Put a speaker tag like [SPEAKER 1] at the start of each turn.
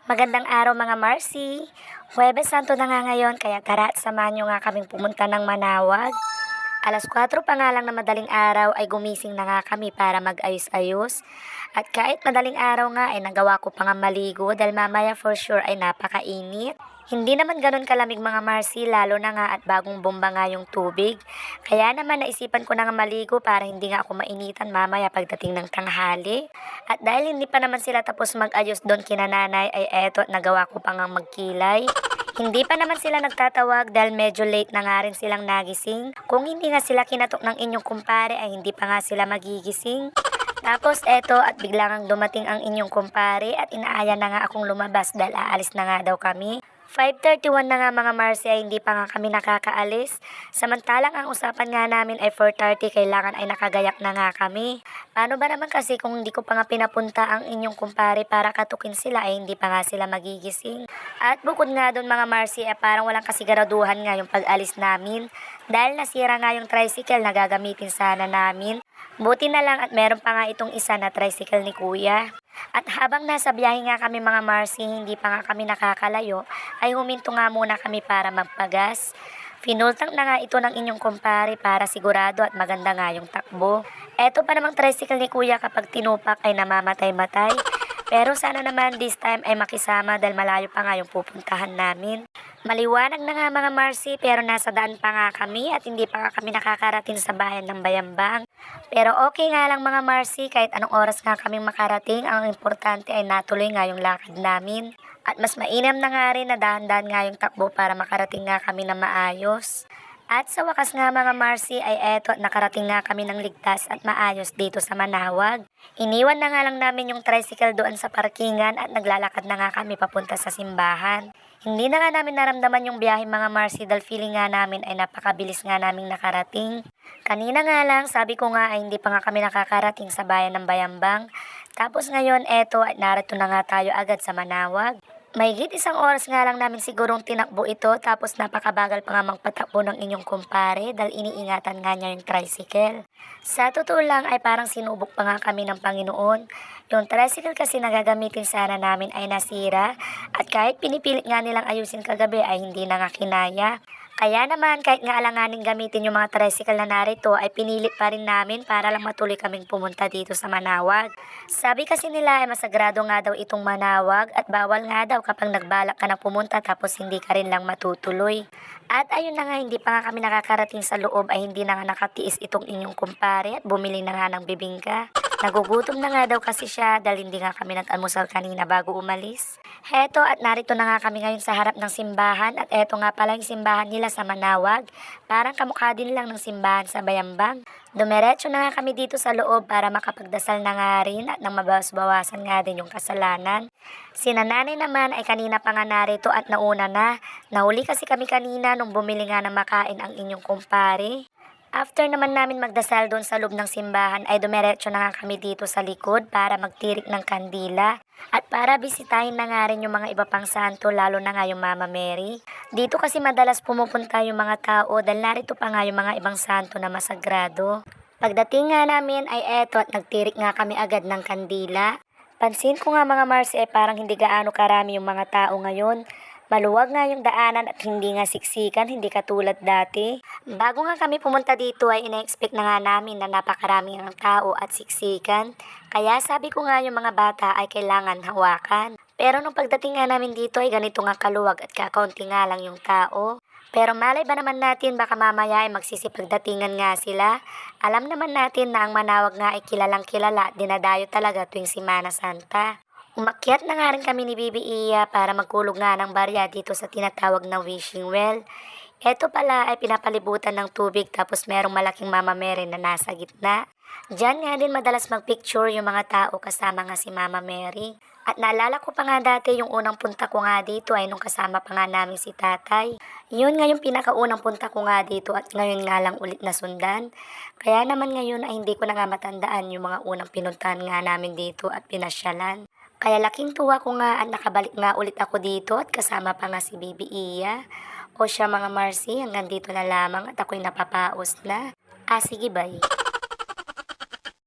[SPEAKER 1] Magandang araw mga Marcy. Huwebes Santo na nga ngayon kaya tara at samahan nyo nga kaming pumunta ng Manawag. Alas 4 pa nga lang na madaling araw ay gumising na nga kami para mag-ayos-ayos. At kahit madaling araw nga ay nagawa ko pa nga maligo dahil mamaya for sure ay napakainit. Hindi naman ganun kalamig mga Marcy, lalo na nga at bagong bomba nga yung tubig. Kaya naman naisipan ko na nga maligo para hindi nga ako mainitan mamaya pagdating ng tanghali. At dahil hindi pa naman sila tapos mag-ayos doon kina nanay ay eto at nagawa ko pa nga magkilay. Hindi pa naman sila nagtatawag dahil medyo late na nga rin silang nagising. Kung hindi nga sila kinatok ng inyong kumpare ay hindi pa nga sila magigising. Tapos eto at biglang ang dumating ang inyong kumpare at inaaya na nga akong lumabas dahil aalis na nga daw kami. 5:31 na nga mga Marcy ay hindi pa nga kami nakakaalis. Samantalang ang usapan nga namin ay 4:30 kailangan ay nakagayak na nga kami. Paano ba naman kasi kung hindi ko pa nga pinapunta ang inyong kumpare para katukin sila ay hindi pa nga sila magigising. At bukod nga doon mga Marcy ay parang walang kasiguraduhan nga yung pag-alis namin. Dahil nasira nga yung tricycle na gagamitin sana namin. Buti na lang at meron pa nga itong isa na tricycle ni Kuya. At habang nasa biyahe nga kami mga Marcy, hindi pa nga kami nakakalayo, ay huminto nga muna kami para magpagas. Finultang na nga ito ng inyong kumpare para sigurado at maganda nga yung takbo. Eto pa namang tricycle ni Kuya kapag tinupak ay namamatay-matay. Pero sana naman this time ay makisama dahil malayo pa nga yung pupuntahan namin. Maliwanag na nga mga Marcy pero nasa daan pa nga kami at hindi pa nga kami nakakarating sa bayan ng Bayambang. Pero okay nga lang mga Marcy kahit anong oras nga kaming makarating, ang importante ay natuloy nga yung lakad namin. At mas mainam na nga rin na dahan-dahan nga yung takbo para makarating nga kami na maayos. At sa wakas nga mga Marcy ay eto at nakarating nga kami ng ligtas at maayos dito sa Manawag. Iniwan na nga lang namin yung tricycle doon sa parkingan at naglalakad na nga kami papunta sa simbahan. Hindi na nga namin naramdaman yung biyahe mga Marcy dahil feeling nga namin ay napakabilis nga naming nakarating. Kanina nga lang sabi ko nga ay hindi pa nga kami nakakarating sa bayan ng Bayambang. Tapos ngayon eto at narito na nga tayo agad sa Manawag. Mahigit isang oras nga lang namin sigurong tinakbo ito tapos napakabagal pa nga magpatakbo ng inyong kumpare dahil iniingatan nga niya yung tricycle. Sa totoo lang ay parang sinubok pa nga kami ng Panginoon. Yung tricycle kasi na gagamitin sana namin ay nasira at kahit pinipilit nga nilang ayusin kagabi ay hindi na nga kinaya. Kaya naman kahit nga alanganing gamitin yung mga tricycle na narito ay pinilit pa rin namin para lang matuloy kaming pumunta dito sa Manawag. Sabi kasi nila ay masagrado nga daw itong Manawag at bawal nga daw kapag nagbalak ka na pumunta tapos hindi ka rin lang matutuloy. At ayun na nga hindi pa nga kami nakakarating sa loob ay hindi na nga nakatiis itong inyong kumpare at bumili na nga ng bibingka. Nagugutom na nga daw kasi siya dahil hindi nga kami nag-almusal kanina bago umalis. Heto at narito na nga kami ngayon sa harap ng simbahan at eto nga pala yung simbahan nila sa Manawag. Parang kamukha din lang ng simbahan sa Bayambang. Dumiretso na nga kami dito sa loob para makapagdasal na nga rin at nang mabawas-bawasan nga din yung kasalanan. Si nanay naman ay kanina pa nga narito at nauna na. Nahuli kasi kami kanina nung bumili nga ng makain ang inyong kumpare. After naman namin magdasal doon sa loob ng simbahan ay dumiretso na nga kami dito sa likod para magtirik ng kandila at para bisitahin na nga rin yung mga iba pang santo lalo na nga yung Mama Mary. Dito kasi madalas pumupunta yung mga tao dahil narito pa nga yung mga ibang santo na masagrado. Pagdating nga namin ay eto at nagtirik nga kami agad ng kandila. Pansin ko nga mga Marcy ay parang hindi gaano karami yung mga tao ngayon. Maluwag nga yung daanan at hindi nga siksikan, hindi katulad dati. Bago nga kami pumunta dito ay ina-expect na nga namin na napakarami ang tao at siksikan. Kaya sabi ko nga yung mga bata ay kailangan hawakan. Pero nung pagdating nga namin dito ay ganito nga kaluwag at kakaunti nga lang yung tao. Pero malay ba naman natin baka mamaya ay magsisipagdatingan nga sila. Alam naman natin na ang Manawag nga ay kilalang kilala at dinadayo talaga tuwing Semana Santa. Umakyat na nga rin kami ni Bibi Iya para magkulog nga ng barya dito sa tinatawag na wishing well. Eto pala ay pinapalibutan ng tubig tapos merong malaking Mama Mary na nasa gitna. Diyan nga din madalas magpicture yung mga tao kasama nga si Mama Mary. At naalala ko pa nga dati yung unang punta ko nga dito ay nung kasama pa nga namin si tatay. Yun nga yung pinakaunang punta ko nga dito at ngayon nga lang ulit nasundan. Kaya naman ngayon ay hindi ko na nga matandaan yung mga unang pinuntahan nga namin dito at pinasyalan. Kaya laking tuwa ko nga at nakabalik nga ulit ako dito at kasama pa nga si Bibi Iya. O siya mga Marcy, hanggang dito na lamang at ako'y napapaos na. Sige bye.